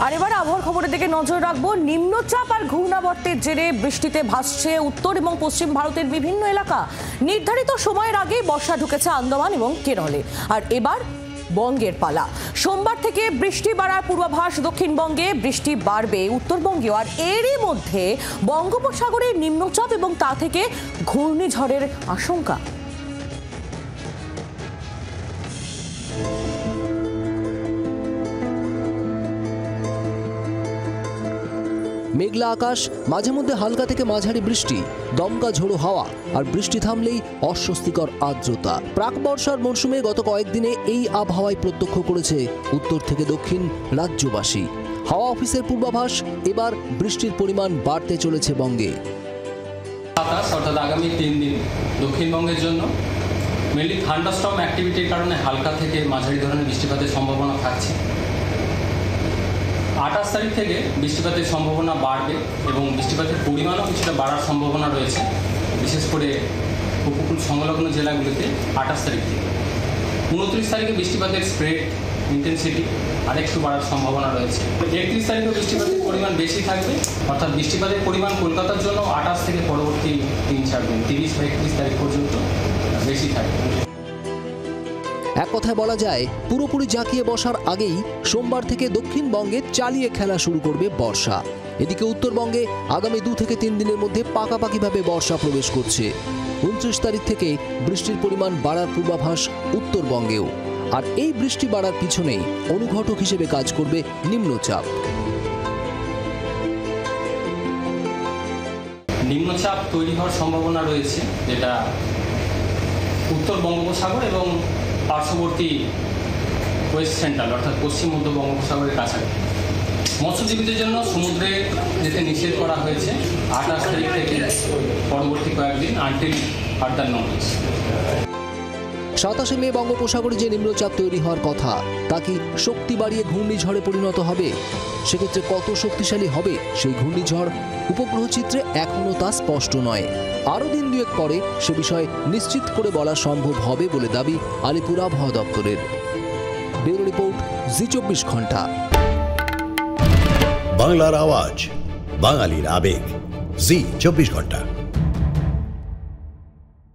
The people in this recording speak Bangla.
আর এবার আবহাওয়ার খবরের দিকে নজর রাখবো। নিম্নচাপ আর ঘূর্ণাবর্তের জেরে বৃষ্টিতে ভাসছে উত্তর এবং পশ্চিম ভারতের বিভিন্ন এলাকা। নির্ধারিত সময়ের আগেই বর্ষা ঢুকেছে আন্দামান এবং কেরলে। আর এবার বঙ্গের পালা। সোমবার থেকে বৃষ্টি বাড়ার পূর্বাভাস। দক্ষিণবঙ্গে বৃষ্টি বাড়বে উত্তরবঙ্গেও। আর এরই মধ্যে বঙ্গোপসাগরের নিম্নচাপ এবং তা থেকে ঘূর্ণিঝড়ের আশঙ্কা। মেঘলা আকাশ, মাঝে মধ্যে হালকা থেকে মাঝারি বৃষ্টি, দমকা ঝোড়ো হাওয়া আর বৃষ্টি থামলেই অস্বস্তিকর আর্দ্রতা। প্রাক বর্ষার মরশুমে গত কয়েকদিনে এই আবহাওয়ায় প্রত্যক্ষ করেছে উত্তর থেকে দক্ষিণ রাজ্যবাসী। হাওয়া অফিসের পূর্বাভাস, এবার বৃষ্টির পরিমাণ বাড়তে চলেছে বঙ্গে। অর্থাৎ আগামী 3 দিন দক্ষিণবঙ্গের জন্য মেনলি থান্ডারস্টর্ম অ্যাক্টিভিটির কারণে হালকা থেকে মাঝারি ধরনের বৃষ্টিপাতের সম্ভাবনা থাকছে। 28 তারিখ থেকে বৃষ্টিপাতের সম্ভাবনা বাড়বে এবং বৃষ্টিপাতের পরিমাণও কিছুটা বাড়ার সম্ভাবনা রয়েছে, বিশেষ করে উপকূল সংলগ্ন জেলাগুলিতে 28 তারিখ থেকে। 29 তারিখে বৃষ্টিপাতের স্প্রেড ইন্টেন্সিটি আরেকটু বাড়ার সম্ভাবনা রয়েছে। 31 তারিখে বৃষ্টিপাতের পরিমাণ বেশি থাকবে, অর্থাৎ বৃষ্টিপাতের পরিমাণ কলকাতার জন্য 28 থেকে পরবর্তী 3-4 দিন 30 বা 31 তারিখ পর্যন্ত বেশি থাকবে। এক কথায় বলা যায়, পুরোপুরি জাঁকিয়ে বসার আগেই সোমবার থেকে দক্ষিণবঙ্গে চালিয়ে খেলা শুরু করবে বর্ষা। এদিকে উত্তরবঙ্গে আগামী 2 থেকে 3 দিনের মধ্যে পাকাপাকিভাবে বর্ষা প্রবেশ করছে। 29 তারিখ থেকে বৃষ্টির পরিমাণ বাড়ার পূর্বাভাস উত্তরবঙ্গেও। আর এই বৃষ্টি বাড়ার পিছনেই অনুঘটক হিসেবে কাজ করবে নিম্নচাপ। নিম্নচাপ তৈরি হওয়ার সম্ভাবনা রয়েছে, যেটা উত্তর বঙ্গোপসাগর এবং পার্শ্ববর্তী ওয়েস্ট সেন্ট্রাল অর্থাৎ পশ্চিম মধ্য বঙ্গোপসাগরের কাছাকাছি। মৎস্যজীবীদের জন্য সমুদ্রে যেতে নিষেধ করা হয়েছে 28 তারিখ থেকে পরবর্তী কয়েকদিন আনটিল ফার্দার নোটিস। 27শে মে বঙ্গোপসাগরে যে নিম্নচাপ তৈরি হওয়ার কথা, তা কি শক্তি বাড়িয়ে ঘূর্ণিঝড়ে পরিণত হবে? সেক্ষেত্রে কত শক্তিশালী হবে সেই ঘূর্ণিঝড়? উপগ্রহ চিত্রে এখনও তা স্পষ্ট নয়। আরও দিন দুয়েক পরে সে বিষয়ে নিশ্চিত করে বলা সম্ভব হবে বলে দাবি আলিপুর আবহাওয়া দপ্তরের। ব্যুরো রিপোর্ট, জি24 ঘন্টা। বাংলার আওয়াজ, বাঙালির আবেগ, জি24 ঘন্টা।